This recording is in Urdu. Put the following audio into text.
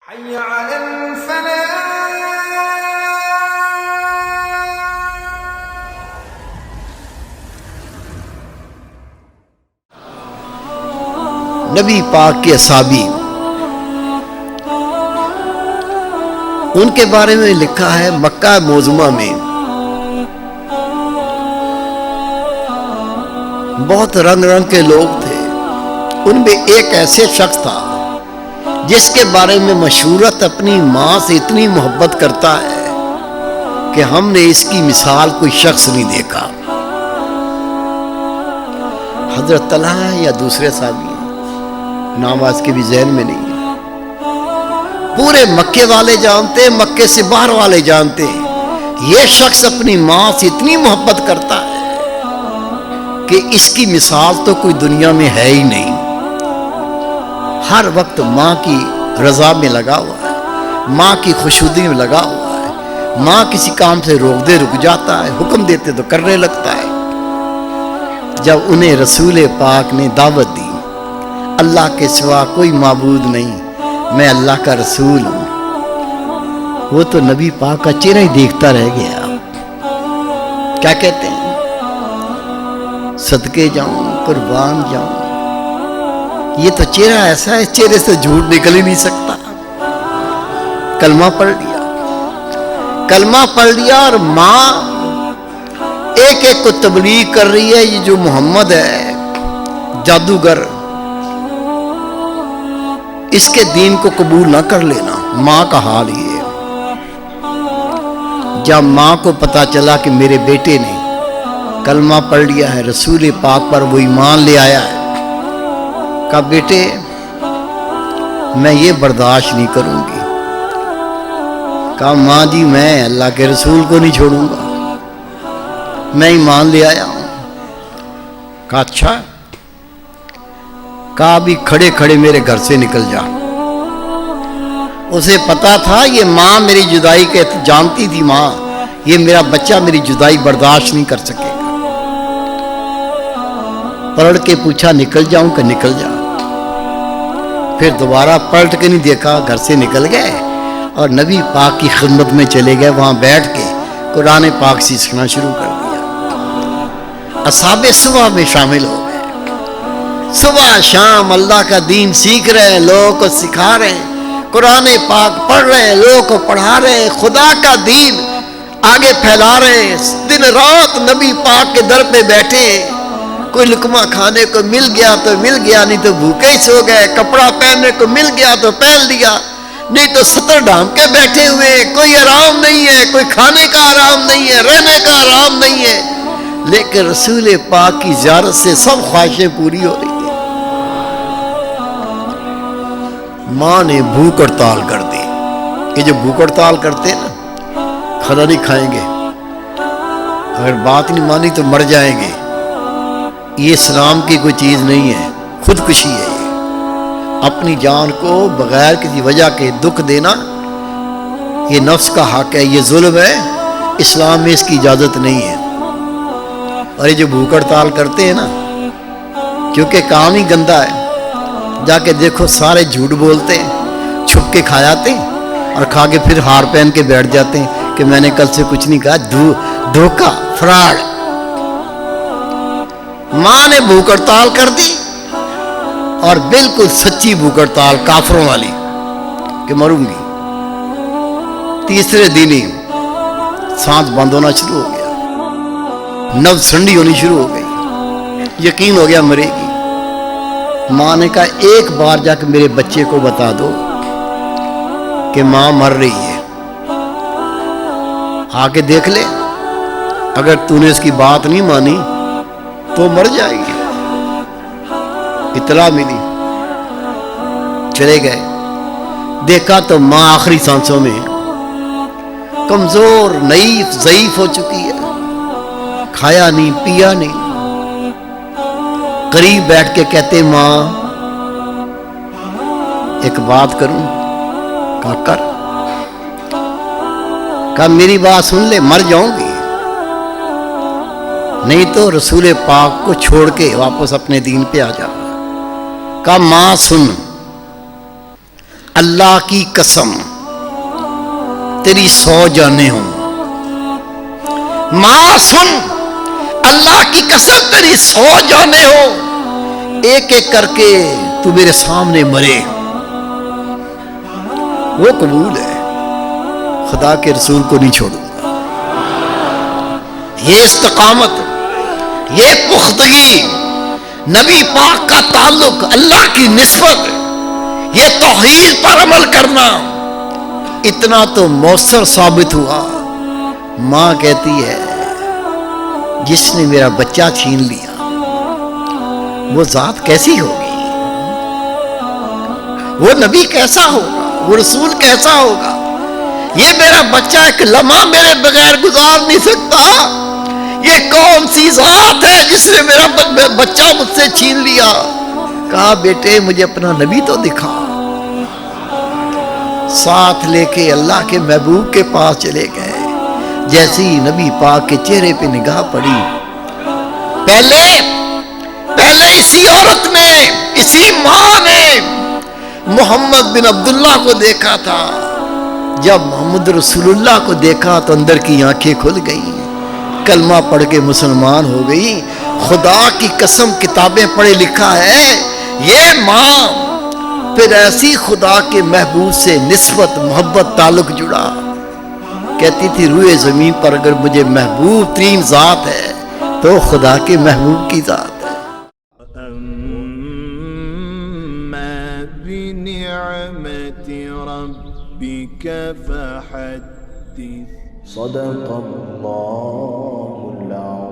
حي على الفلاح. نبی پاک کے اصحابی، ان کے بارے میں لکھا ہے مکہ معظمہ میں بہت رنگ رنگ کے لوگ تھے. ان میں ایک ایسے شخص تھا جس کے بارے میں مشہورت اپنی ماں سے اتنی محبت کرتا ہے کہ ہم نے اس کی مثال کوئی شخص نہیں دیکھا. حضرت طلحہ ہے یا دوسرے صحابی ہیں، نام آج کے بھی ذہن میں نہیں ہے. پورے مکے والے جانتے ہیں، مکے سے باہر والے جانتے ہیں یہ شخص اپنی ماں سے اتنی محبت کرتا ہے کہ اس کی مثال تو کوئی دنیا میں ہے ہی نہیں. ہر وقت ماں کی رضا میں لگا ہوا ہے، ماں کی خوشنودی میں لگا ہوا ہے. ماں کسی کام سے روک دے رک جاتا ہے، حکم دیتے تو کرنے لگتا ہے. جب انہیں رسول پاک نے دعوت دی اللہ کے سوا کوئی معبود نہیں، میں اللہ کا رسول ہوں، وہ تو نبی پاک کا چہرہ ہی دیکھتا رہ گیا. کیا کہتے ہیں؟ صدقے جاؤں قربان جاؤں، یہ تو چہرہ ایسا ہے، اس چہرے سے جھوٹ نکل ہی نہیں سکتا. کلمہ پڑھ لیا اور ماں ایک ایک کو تبلیغ کر رہی ہے. یہ جو محمد ہے جادوگر، اس کے دین کو قبول نہ کر لینا. ماں کا حال یہ ہے. جب ماں کو پتا چلا کہ میرے بیٹے نے کلمہ پڑھ لیا ہے، رسول پاک پر وہ ایمان لے آیا ہے، کہا بیٹے میں یہ برداشت نہیں کروں گی. کہا ماں جی میں اللہ کے رسول کو نہیں چھوڑوں گا، میں ایمان لے آیا ہوں. کہا اچھا. کہا ابھی کھڑے کھڑے میرے گھر سے نکل جا. اسے پتا تھا یہ ماں میری جدائی کے جانتی تھی، ماں یہ میرا بچہ میری جدائی برداشت نہیں کر سکے گا. پلٹ کے پوچھا نکل جاؤں کہ نکل جا. پھر دوبارہ پلٹ کے نہیں دیکھا، گھر سے نکل گئے اور نبی پاک کی خدمت میں چلے گئے. وہاں بیٹھ کے قرآن پاک سیکھنا شروع کر دیا. اصحاب صبح میں شامل ہو گئے. صبح شام اللہ کا دین سیکھ رہے ہیں، لوگوں کو سکھا رہے ہیں، قرآن پاک پڑھ رہے ہیں، لوگوں کو پڑھا رہے ہیں، خدا کا دین آگے پھیلا رہے ہیں. دن رات نبی پاک کے در پہ بیٹھے ہیں. کوئی لقمہ کھانے کو مل گیا تو مل گیا، نہیں تو بھوکے ہی سو گئے. کپڑا پہننے کو مل گیا تو پہن لیا، نہیں تو ستر ڈھانپ کے بیٹھے ہوئے. کوئی آرام نہیں ہے، کوئی کھانے کا آرام نہیں ہے، رہنے کا آرام نہیں ہے. لیکن رسول پاک کی زیارت سے سب خواہشیں پوری ہو رہی ہیں. ماں نے بھوک ہڑتال کر دی. یہ جو بھوک ہڑتال کرتے ہیں نا، کھانا نہیں کھائیں گے، اگر بات نہیں مانی تو مر جائیں گے، یہ اسلام کی کوئی چیز نہیں ہے، خودکشی ہے. یہ اپنی جان کو بغیر کسی وجہ کے دکھ دینا یہ نفس کا حق ہے، یہ ظلم ہے. اسلام میں اس کی اجازت نہیں ہے. اور یہ جو بھوک ہڑتال کرتے ہیں نا، کیونکہ کام ہی گندا ہے. جا کے دیکھو سارے جھوٹ بولتے ہیں، چھپ کے کھا جاتے ہیں اور کھا کے پھر ہار پہن کے بیٹھ جاتے ہیں کہ میں نے کل سے کچھ نہیں کہا. دھوکہ، فراڈ. ماں نے بھوک ہڑتال کر دی اور بالکل سچی بھوک ہڑتال کافروں والی کہ مروں گی. تیسرے دن ہی سانس بند ہونا شروع ہو گیا، نبض ٹھنڈی ہونی شروع ہو گئی، یقین ہو گیا مرے گی. ماں نے کہا ایک بار جا کے میرے بچے کو بتا دو کہ ماں مر رہی ہے، آ کے دیکھ لے، اگر تو نے اس کی بات نہیں مانی تو مر جائے گی. اطلاع ملی، چلے گئے. دیکھا تو ماں آخری سانسوں میں کمزور، ضعیف ہو چکی ہے، کھایا نہیں پیا نہیں. قریب بیٹھ کے کہتے ماں ایک بات کروں؟ کہا کر. کہا میری بات سن لے، مر جاؤں گی، نہیں تو رسول پاک کو چھوڑ کے واپس اپنے دین پہ آ جا. کہا ماں سن، اللہ کی قسم تیری 100 جانیں ہوں، ماں سن اللہ کی قسم تیری 100 جانیں ہو، ایک ایک کر کے تو میرے سامنے مرے، وہ قبول ہے، خدا کے رسول کو نہیں چھوڑوں گا۔ یہ استقامت، یہ پختگی، نبی پاک کا تعلق، اللہ کی نسبت، یہ توحید پر عمل کرنا، اتنا تو مؤثر ثابت ہوا۔ ماں کہتی ہے جس نے میرا بچہ چھین لیا وہ ذات کیسی ہوگی، وہ نبی کیسا ہوگا، وہ رسول کیسا ہوگا، یہ میرا بچہ ایک لمحہ میرے بغیر گزار نہیں سکتا، یہ کون سی ذات ہے جس نے میرا بچہ مجھ سے چھین لیا۔ کہا بیٹے مجھے اپنا نبی تو دکھا، ساتھ لے کے اللہ کے محبوب کے پاس چلے گئے۔ جیسی نبی پاک کے چہرے پہ نگاہ پڑی، پہلے اسی عورت نے، اسی ماں نے محمد بن عبداللہ کو دیکھا تھا، جب محمد رسول اللہ کو دیکھا تو اندر کی آنکھیں کھل گئیں، کلمہ پڑھ کے مسلمان ہو گئی۔ خدا کی قسم کتابیں پڑھے لکھا ہے یہ ماں پھر ایسی خدا کے محبوب سے نسبت، محبت، تعلق جڑا، کہتی تھی روئے زمین پر اگر مجھے محبوب ترین ذات ہے تو خدا کے محبوب کی ذات ہے۔ أما بنعمة ربك فحدث صدق الله العظيم۔